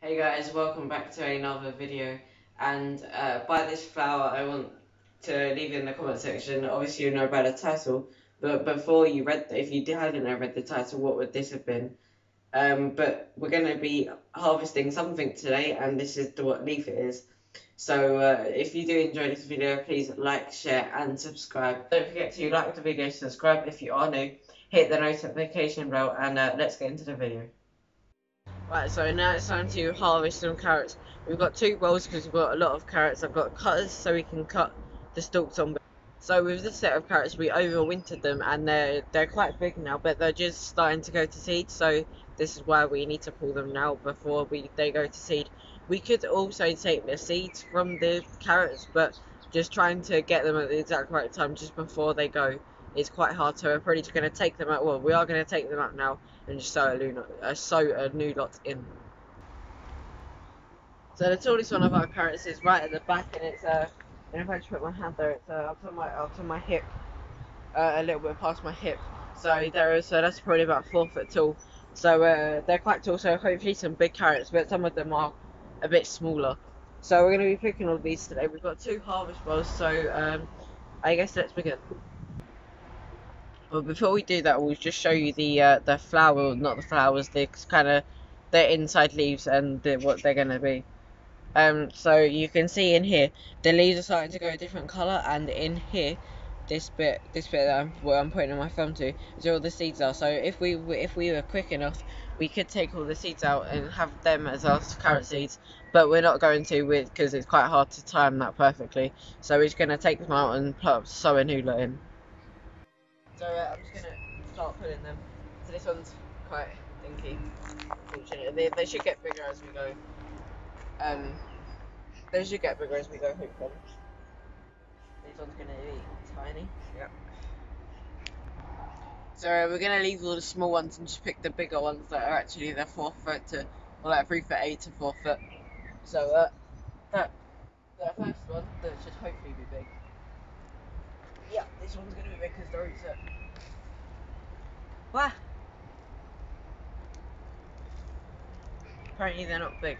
Hey guys, welcome back to another video. And by this flower, I want to leave in the comment section. Obviously, you know about the title, but before you read, if you hadn't read the title, what would this have been? But we're going to be harvesting something today, and this is what leaf it is. So if you do enjoy this video, please like, share, and subscribe. Don't forget to like the video, subscribe if you are new, hit the notification bell, and let's get into the video. Right, so now it's time to harvest some carrots. We've got two bowls because we've got a lot of carrots. I've got cutters so we can cut the stalks on. So with this set of carrots, we overwintered them, and they're quite big now, but they're just starting to go to seed. So this is why we need to pull them now before they go to seed. We could also take the seeds from the carrots, but just trying to get them at the exact right time just before they go is quite hard. So we're probably just going to take them out. Well, we are going to take them out now and just sow a new lot in. So the tallest one of our carrots is right at the back, and it's and if I just put my hand there, it's up to my hip, a little bit past my hip. So that's probably about 4 foot tall. So they're quite tall. So hopefully some big carrots, but some of them are a bit smaller. So we're going to be picking all these today. We've got 2 harvest bowls. So I guess let's begin. But before we do that, we'll just show you the flower, not the flowers, the kind of the inside leaves and what they're going to be. So you can see in here, the leaves are starting to go a different colour, and in here, this bit that I'm putting my thumb to, is where all the seeds are. So if we were quick enough, we could take all the seeds out and have them as our carrot seeds, but we're not going to, because it's quite hard to time that perfectly. So we're just going to take them out and sow a new lot in. So I'm just going to start putting them. So this one's quite dinky, unfortunately. They should get bigger as we go. They should get bigger as we go, hopefully. This one's going to be tiny. Yep. So we're going to leave all the small ones and just pick the bigger ones that are actually the 4 foot to, or like 3 foot 8 to 4 foot. So that first one, that should hopefully be big. Yeah, this one's going to be big because the roots are... Wow! Apparently they're not big.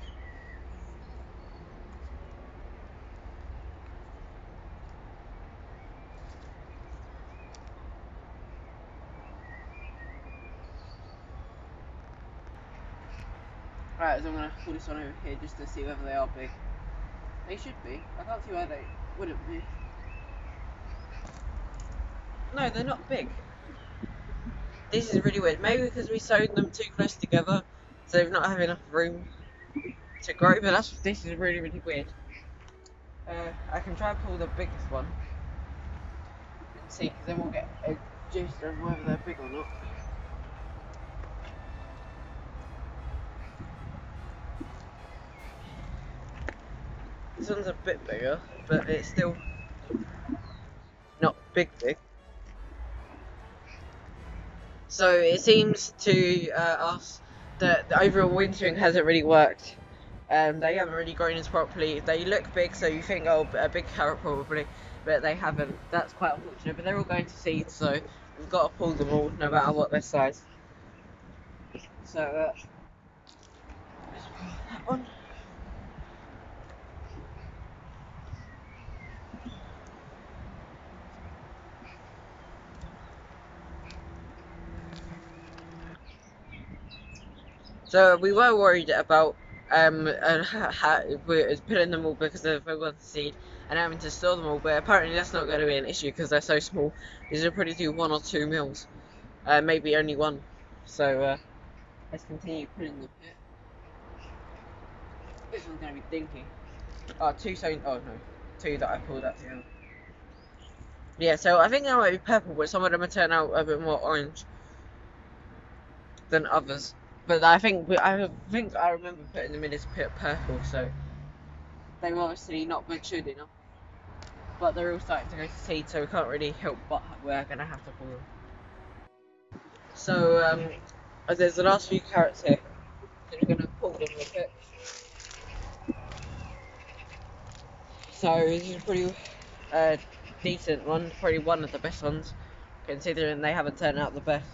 Right, so I'm going to pull this one over here just to see whether they are big. They should be. I can't see why they wouldn't be. No, they're not big. This is really weird. Maybe because we sewed them too close together, so they've not have enough room to grow. But this is really, really weird. I can try and pull the biggest one and see, because then we'll get a gist of whether they're big or not. This one's a bit bigger, but it's still not big. So it seems to us that the overall wintering hasn't really worked. They haven't really grown as properly. They look big, so you think, oh, a big carrot probably, but they haven't. That's quite unfortunate. But they're all going to seed, so we've got to pull them all, no matter what their size. So let's pull that one. So we were worried about putting them all because of we want to seed and having to store them all, but apparently that's not going to be an issue because they're so small. These will probably do 1 or 2 mils, maybe only 1. So let's continue putting them here. This one's going to be dinky. Oh, 2 so oh no, 2 that I pulled out together. Yeah, so I think they might be purple, but some of them will turn out a bit more orange than others. But I think I remember putting them in as purple, so they were obviously not matured enough. But they're all starting to go to seed, so we can't really help but we're going to have to pull them. So there's the last few carrots here, so we're going to pull them a bit. So this is a pretty decent one, probably one of the best ones, considering they haven't turned out the best.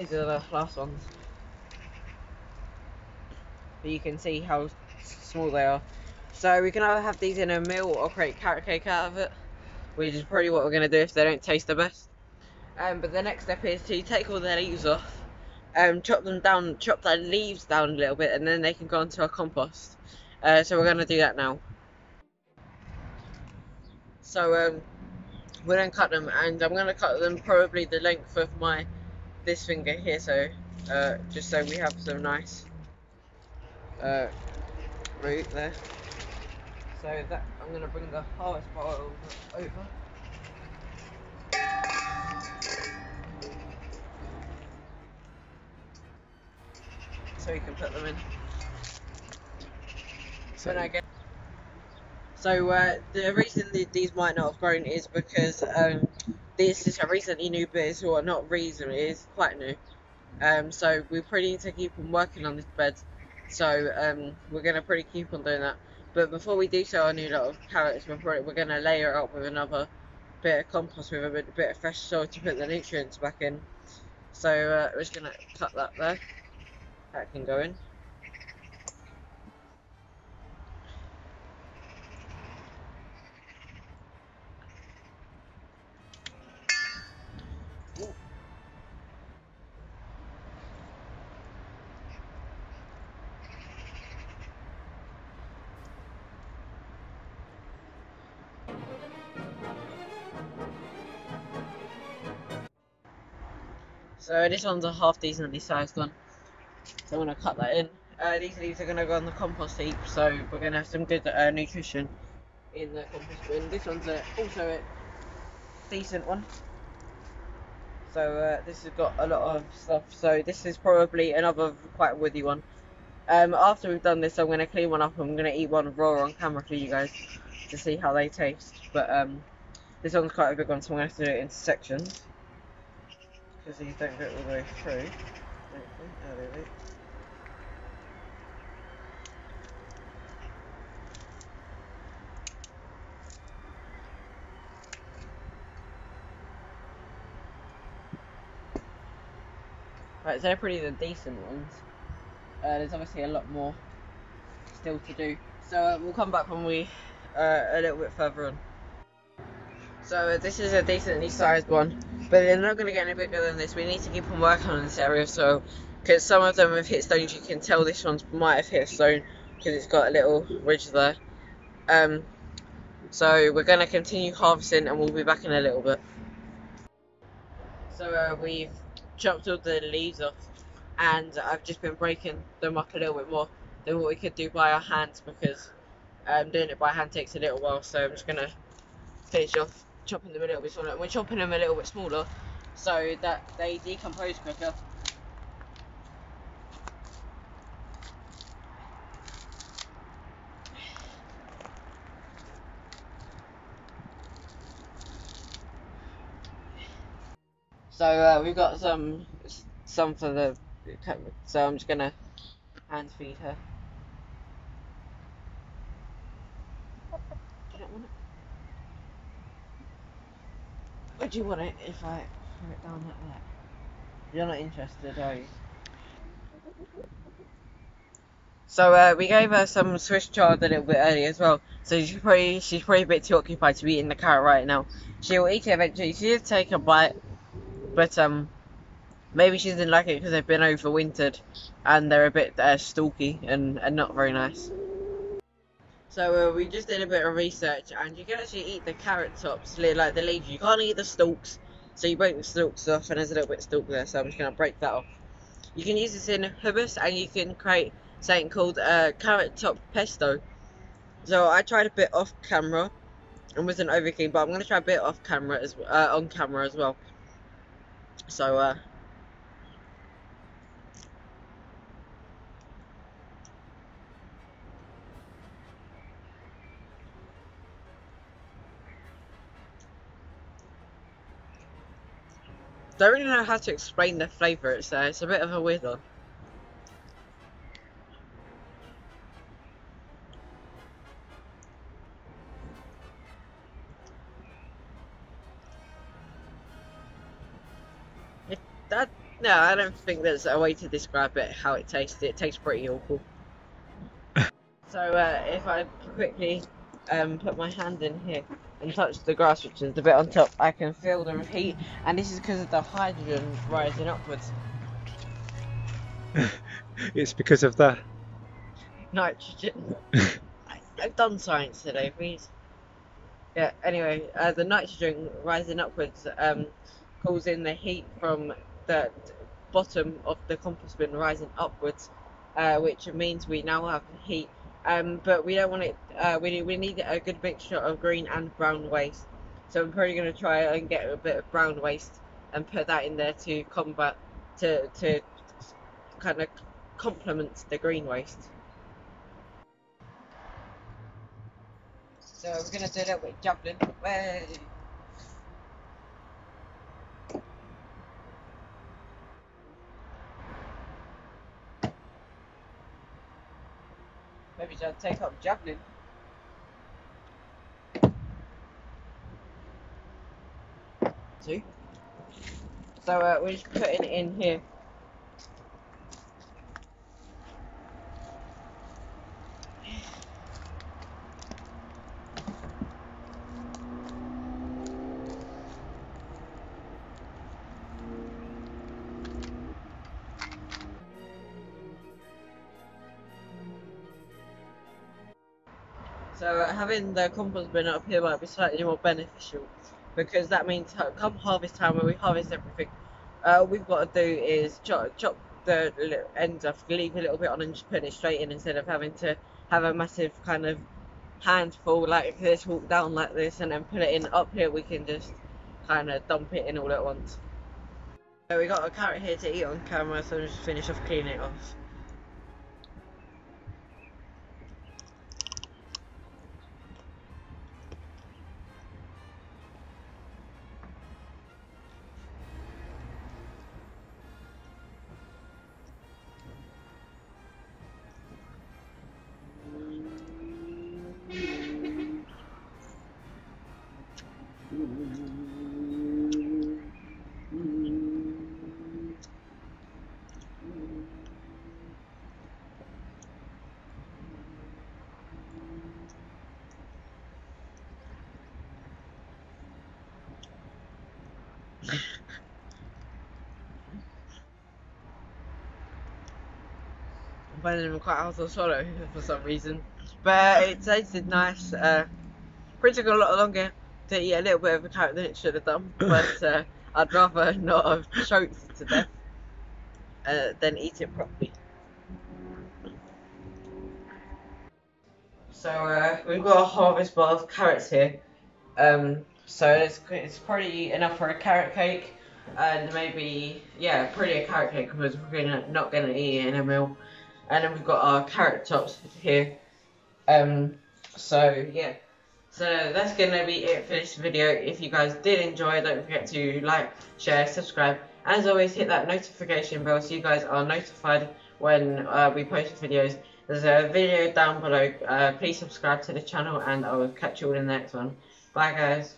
These are the last ones. But you can see how small they are. So we can either have these in a meal or create carrot cake out of it, which is probably what we're going to do if they don't taste the best. But the next step is to take all their leaves off, chop them down, chop their leaves down a little bit, and then they can go into our compost. So we're going to do that now. So we're going to cut them, and I'm going to cut them probably the length of this finger here, so just so we have some nice root there. So that I'm going to bring the harvest bottle over. So we can put them in. So the reason that these might not have grown is because this is a recently new bed, or not recently, it's quite new. So we pretty need to keep on working on this bed. So we're gonna pretty keep on doing that. But before we do so, our new lot of carrots, we're gonna layer it up with another bit of compost with a bit of fresh soil to put the nutrients back in. So we're just gonna cut that there. That can go in. So this one's a half decently sized one. So I'm going to cut that in. These leaves are going to go on the compost heap, so we're going to have some good nutrition in the compost bin. This one's also a decent one. So this has got a lot of stuff. So this is probably another quite woody one. After we've done this, I'm going to clean one up. I'm going to eat one raw on camera for you guys to see how they taste. But this one's quite a big one, so I'm going to have to do it into sections because these don't go all the way through. Right, so they're pretty the decent ones. There's obviously a lot more still to do. So we'll come back when we a little bit further on. So this is a decently sized one, but they're not going to get any bigger than this. We need to keep on working on this area, so because some of them have hit stones, you can tell this one might have hit a stone because it's got a little ridge there. So we're going to continue harvesting, and we'll be back in a little bit. So we've chopped all the leaves off, and I've just been breaking them up a little bit more than what we could do by our hands, because doing it by hand takes a little while. So I'm just going to finish off chopping them a little bit smaller. We're chopping them a little bit smaller so that they decompose quicker. So we've got some for the, so I'm just gonna hand feed her. You don't want it? Would you want it if I throw it down like that? You're not interested, are you? So we gave her some Swiss chard a little bit earlier as well. So she's probably a bit too occupied to be eating the carrot right now. She'll eat it eventually. She did take a bite, but maybe she didn't like it because they've been overwintered and they're a bit stalky and not very nice. So we just did a bit of research, and you can actually eat the carrot tops, like the leaves. You can't eat the stalks, so you break the stalks off, and there's a little bit of stalk there, so I'm just going to break that off. You can use this in hummus, and you can create something called carrot top pesto. So I tried a bit off camera and wasn't over keen, but I'm going to try a bit off camera on camera as well. So don't really know how to explain the flavour. It's a bit of a weird one. No, I don't think there's a way to describe it how it tastes. It tastes pretty awful. So if I quickly put my hand in here and touch the grass, which is the bit on top, I can feel the heat, and this is because of the hydrogen rising upwards. It's because of the Nitrogen. I've done science today, please. Yeah, anyway, the nitrogen rising upwards causing the heat from the bottom of the compost bin rising upwards, which means we now have heat. But we don't want it, we need a good mixture of green and brown waste. So I'm probably going to try and get a bit of brown waste and put that in there to combat, to kind of complement the green waste. So we're going to do that with javelin. Way. Maybe I'll take up javelin. See? So we're just putting it in here. So having the compost bin up here might be slightly more beneficial, because that means come harvest time when we harvest everything, all we've got to do is chop the ends off, leave a little bit on and just put it straight in, instead of having to have a massive kind of handful like this, walk down like this and then put it in. Up here we can just kind of dump it in all at once. So we got a carrot here to eat on camera, so I'll just finish off cleaning it off. I'm finding them quite hard to swallow for some reason, but it tasted nice. Probably took a lot longer to eat a little bit of a carrot than it should have done, but I'd rather not have choked to death than eat it properly. So we've got a harvest bar of carrots here. So it's probably enough for a carrot cake, and maybe, yeah, probably a carrot cake, because we're not gonna eat it in a meal. And then we've got our carrot tops here. So yeah. So that's gonna be it for this video. If you guys did enjoy, don't forget to like, share, subscribe, and as always hit that notification bell so you guys are notified when we post videos. There's a video down below. Please subscribe to the channel, and I will catch you all in the next one. Bye guys.